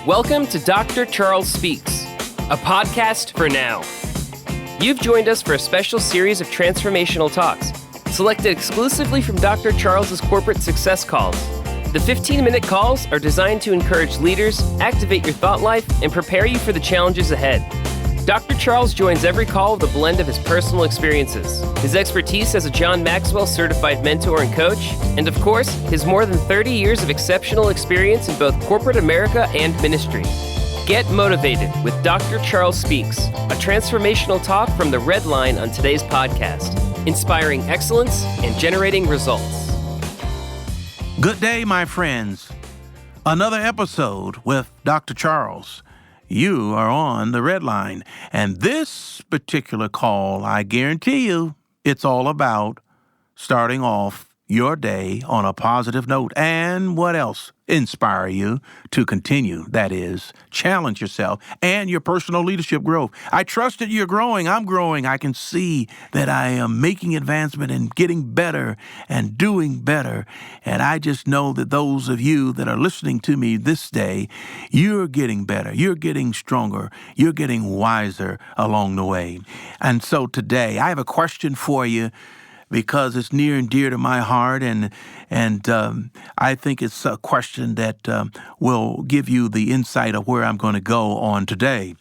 Welcome to Dr. Charles Speaks, a podcast for now. You've joined us for a special series of transformational talks, selected exclusively from Dr. Charles's corporate success calls. The 15-minute calls are designed to encourage leaders, activate your thought life, and prepare you for the challenges ahead. Dr. Charles joins every call with a blend of his personal experiences, his expertise as a John Maxwell certified mentor and coach, and of course, his more than 30 years of exceptional experience in both corporate America and ministry. Get motivated with Dr. Charles Speaks, a transformational talk from the Red Line on today's podcast, inspiring excellence and generating results. Good day, my friends. Another episode with Dr. Charles. You are on the Red Line, and this particular call, I guarantee you, it's all about starting off your day on a positive note. And what else? Inspire you to continue. That is, challenge yourself and your personal leadership growth. I trust that you're growing. I'm growing. I can see that I am making advancement and getting better and doing better. And I just know that those of you that are listening to me this day, you're getting better. You're getting stronger. You're getting wiser along the way. And so today, I have a question for you, because it's near and dear to my heart, and I think it's a question that will give you the insight of where I'm going to go on today.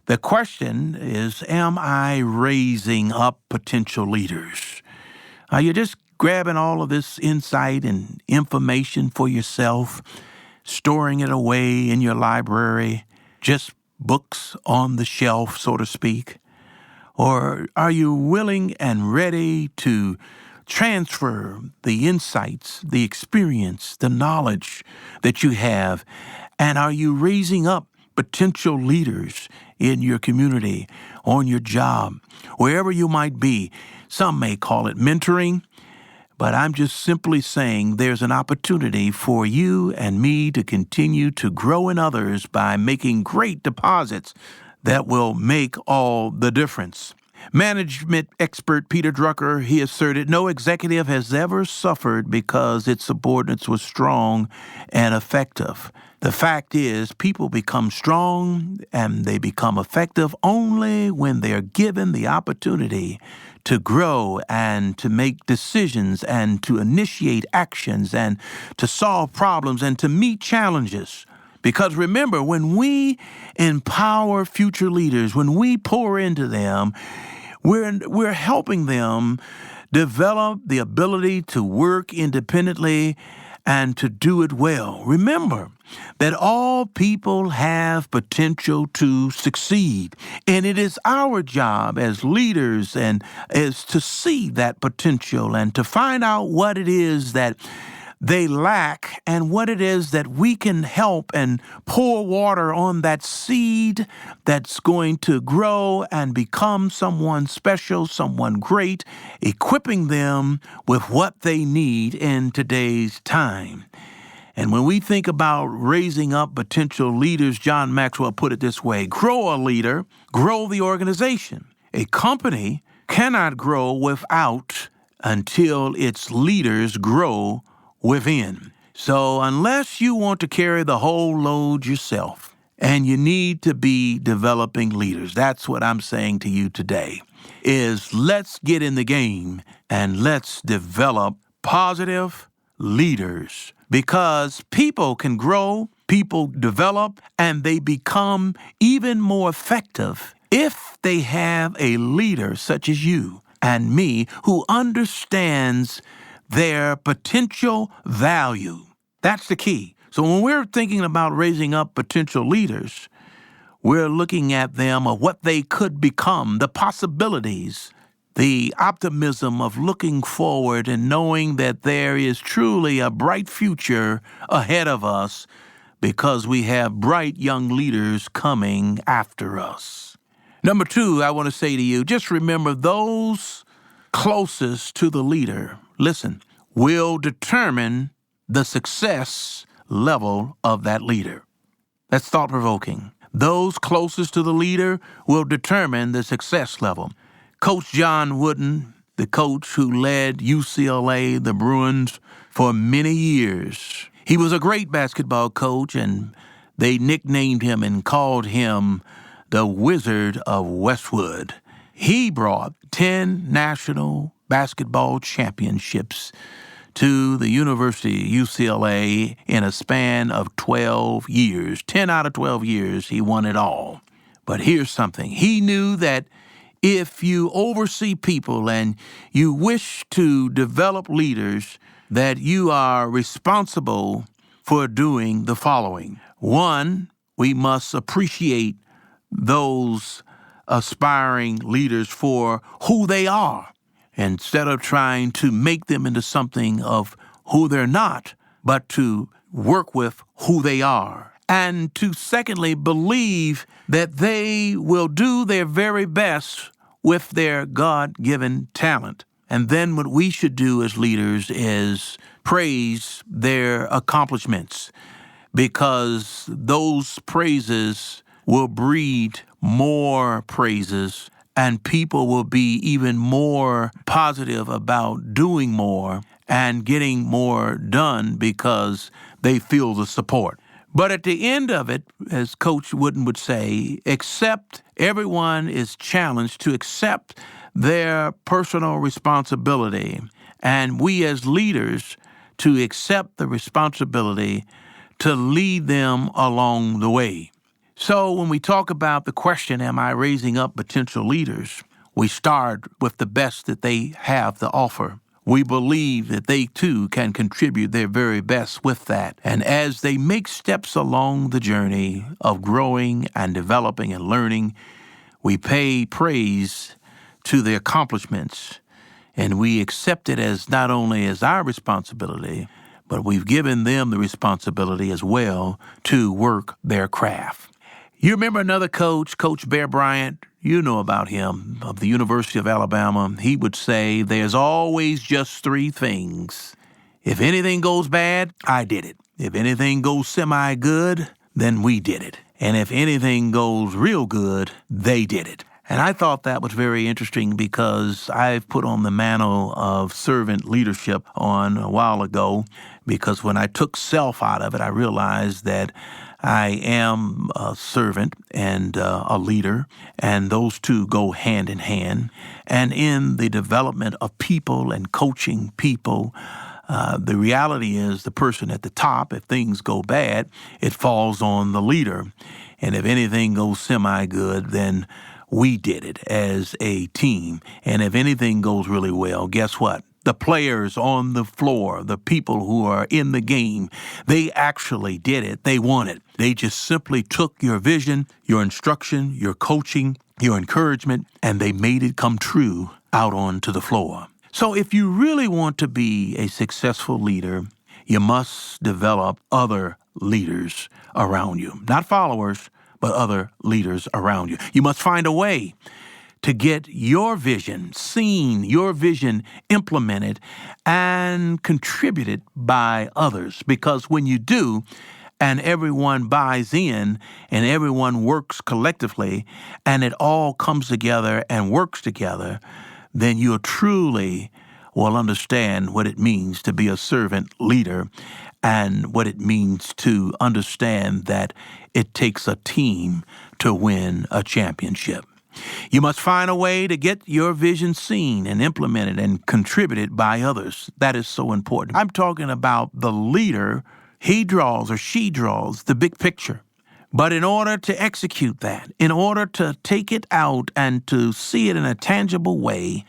The question is, am I raising up potential leaders? Are you just grabbing all of this insight and information for yourself, storing it away in your library, just books on the shelf, so to speak? Or are you willing and ready to transfer the insights, the experience, the knowledge that you have? And are you raising up potential leaders in your community, on your job, wherever you might be? Some may call it mentoring, but I'm just simply saying there's an opportunity for you and me to continue to grow in others by making great deposits that will make all the difference. Management expert Peter Drucker, he asserted, no executive has ever suffered because its subordinates were strong and effective. The fact is, people become strong and they become effective only when they are given the opportunity to grow and to make decisions and to initiate actions and to solve problems and to meet challenges. Because remember, when we empower future leaders, when we pour into them, we're helping them develop the ability to work independently and to do it well. Remember that all people have potential to succeed, and it is our job as leaders and is to see that potential and to find out what it is that they lack and what it is that we can help and pour water on that seed that's going to grow and become someone special, someone great, equipping them with what they need in today's time. And when we think about raising up potential leaders, John Maxwell put it this way: grow a leader, grow the organization. A company cannot grow without until its leaders grow within. So unless you want to carry the whole load yourself, and you need to be developing leaders, that's what I'm saying to you today, is let's get in the game and let's develop positive leaders, because people can grow, people develop, and they become even more effective if they have a leader such as you and me who understands their potential value. That's the key. So when we're thinking about raising up potential leaders, we're looking at them of what they could become, the possibilities, the optimism of looking forward and knowing that there is truly a bright future ahead of us because we have bright young leaders coming after us. Number 2, I want to say to you, just remember those closest to the leader, listen, will determine the success level of that leader. That's thought-provoking. Those closest to the leader will determine the success level. Coach John Wooden, the coach who led UCLA, the Bruins, for many years, he was a great basketball coach, and they nicknamed him and called him the Wizard of Westwood. He brought 10 national basketball championships to the University of UCLA in a span of 12 years. 10 out of 12 years, he won it all. But here's something. He knew that if you oversee people and you wish to develop leaders, that you are responsible for doing the following. One, we must appreciate those aspiring leaders for who they are, instead of trying to make them into something of who they're not, but to work with who they are. And to secondly, believe that they will do their very best with their God-given talent. And then what we should do as leaders is praise their accomplishments, because those praises will breed more praises, and people will be even more positive about doing more and getting more done because they feel the support. But at the end of it, as Coach Wooden would say, everyone is challenged to accept their personal responsibility, and we as leaders to accept the responsibility to lead them along the way. So when we talk about the question, am I raising up potential leaders, we start with the best that they have to offer. We believe that they too can contribute their very best with that. And as they make steps along the journey of growing and developing and learning, we pay praise to their accomplishments, and we accept it as not only as our responsibility, but we've given them the responsibility as well to work their craft. You remember another coach, Coach Bear Bryant? You know about him, of the University of Alabama. He would say, there's always just 3 things. If anything goes bad, I did it. If anything goes semi-good, then we did it. And if anything goes real good, they did it. And I thought that was very interesting, because I've put on the mantle of servant leadership on a while ago, because when I took self out of it, I realized that I am a servant and a leader, and those two go hand in hand. And in the development of people and coaching people, the reality is the person at the top, if things go bad, it falls on the leader. And if anything goes semi-good, then we did it as a team. And if anything goes really well, guess what? The players on the floor, the people who are in the game, they actually did it. They won it. They just simply took your vision, your instruction, your coaching, your encouragement, and they made it come true out onto the floor. So if you really want to be a successful leader, you must develop other leaders around you. Not followers, but other leaders around you. You must find a way to get your vision seen, your vision implemented, and contributed by others. Because when you do, and everyone buys in, and everyone works collectively, and it all comes together and works together, then you truly will understand what it means to be a servant leader, and what it means to understand that it takes a team to win a championship. You must find a way to get your vision seen and implemented and contributed by others. That is so important. I'm talking about the leader. He draws or she draws the big picture. But in order to execute that, in order to take it out and to see it in a tangible way,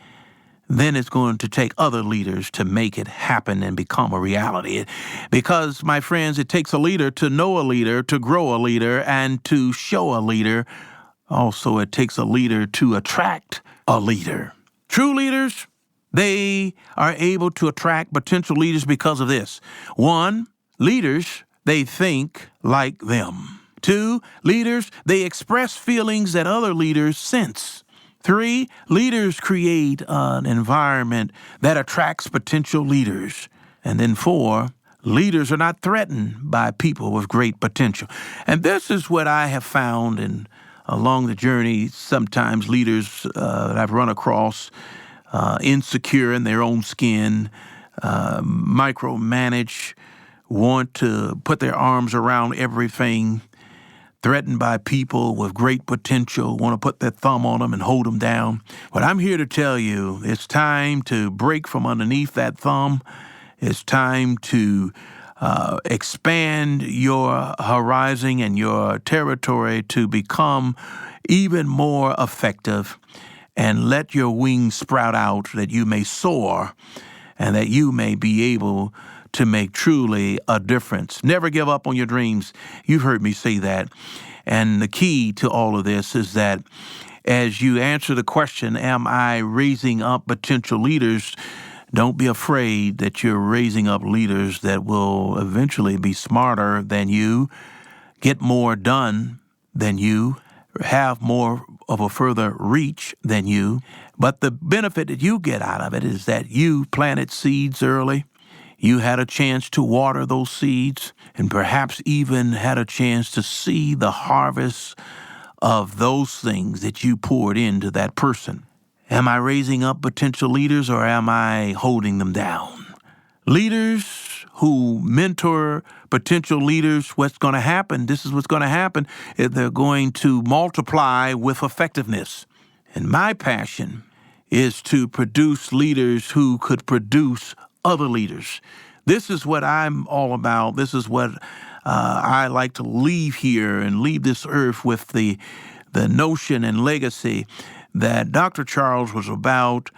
then it's going to take other leaders to make it happen and become a reality. Because, my friends, it takes a leader to know a leader, to grow a leader, and to show a leader. Also, it takes a leader to attract a leader. True leaders, they are able to attract potential leaders because of this. 1, leaders, they think like them. 2, leaders, they express feelings that other leaders sense. 3, leaders create an environment that attracts potential leaders. And then 4, leaders are not threatened by people with great potential. And this is what I have found along the journey. Sometimes leaders that I've run across, insecure in their own skin, micromanage, want to put their arms around everything, threatened by people with great potential, want to put their thumb on them and hold them down. But I'm here to tell you, it's time to break from underneath that thumb. It's time to expand your horizon and your territory to become even more effective, and let your wings sprout out that you may soar and that you may be able to make truly a difference. Never give up on your dreams. You've heard me say that. And the key to all of this is that as you answer the question, am I raising up potential leaders? Don't be afraid that you're raising up leaders that will eventually be smarter than you, get more done than you, have more of a further reach than you. But the benefit that you get out of it is that you planted seeds early. You had a chance to water those seeds and perhaps even had a chance to see the harvest of those things that you poured into that person. Am I raising up potential leaders or am I holding them down? Leaders who mentor potential leaders, what's going to happen, this is what's going to happen, they're going to multiply with effectiveness. And my passion is to produce leaders who could produce other leaders. This is what I'm all about. This is what I like to leave here and leave this earth with the notion and legacy that Dr. Charles was about,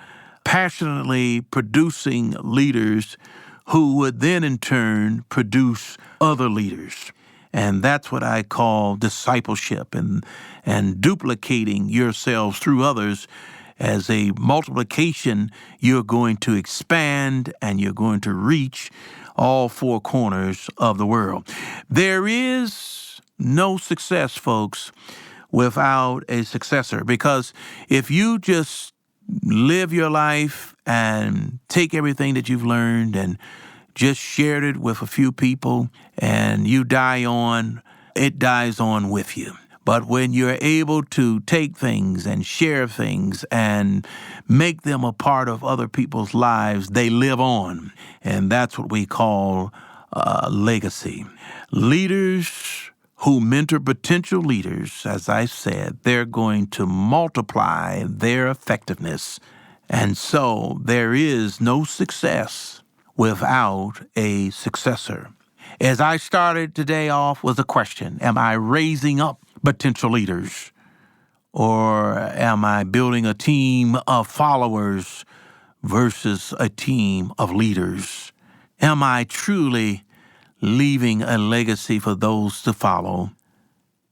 passionately producing leaders who would then in turn produce other leaders. And that's what I call discipleship and duplicating yourselves through others. As a multiplication, you're going to expand and you're going to reach all four corners of the world. There is no success, folks, without a successor, because if you just live your life and take everything that you've learned and just shared it with a few people and you die on, it dies on with you. But when you're able to take things and share things and make them a part of other people's lives, they live on. And that's what we call legacy. Leaders who mentor potential leaders, as I said, they're going to multiply their effectiveness. And so there is no success without a successor. As I started today off with a question, am I raising up potential leaders, or am I building a team of followers versus a team of leaders? Am I truly leaving a legacy for those to follow?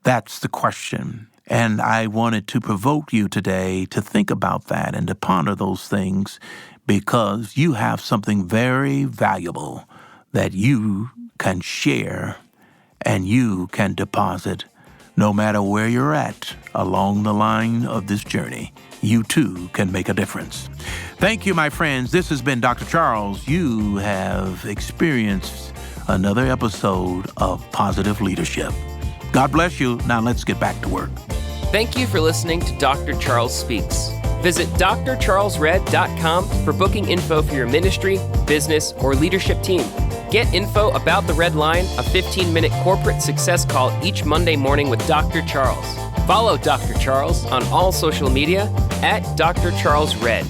That's the question. And I wanted to provoke you today to think about that and to ponder those things, because you have something very valuable that you can share and you can deposit. No matter where you're at along the line of this journey, you too can make a difference. Thank you, my friends. This has been Dr. Charles. You have experienced another episode of Positive Leadership. God bless you. Now let's get back to work. Thank you for listening to Dr. Charles Speaks. Visit drcharlesred.com for booking info for your ministry, business, or leadership team. Get info about the Red Line, a 15-minute corporate success call each Monday morning with Dr. Charles. Follow Dr. Charles on all social media at Dr. Charles Red.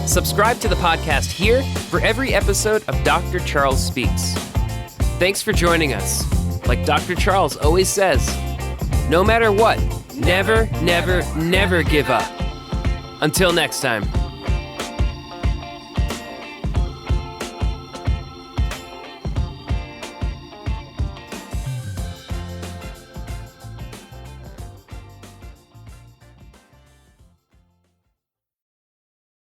Subscribe to the podcast here for every episode of Dr. Charles Speaks. Thanks for joining us. Like Dr. Charles always says, no matter what, never, never, never give up. Until next time.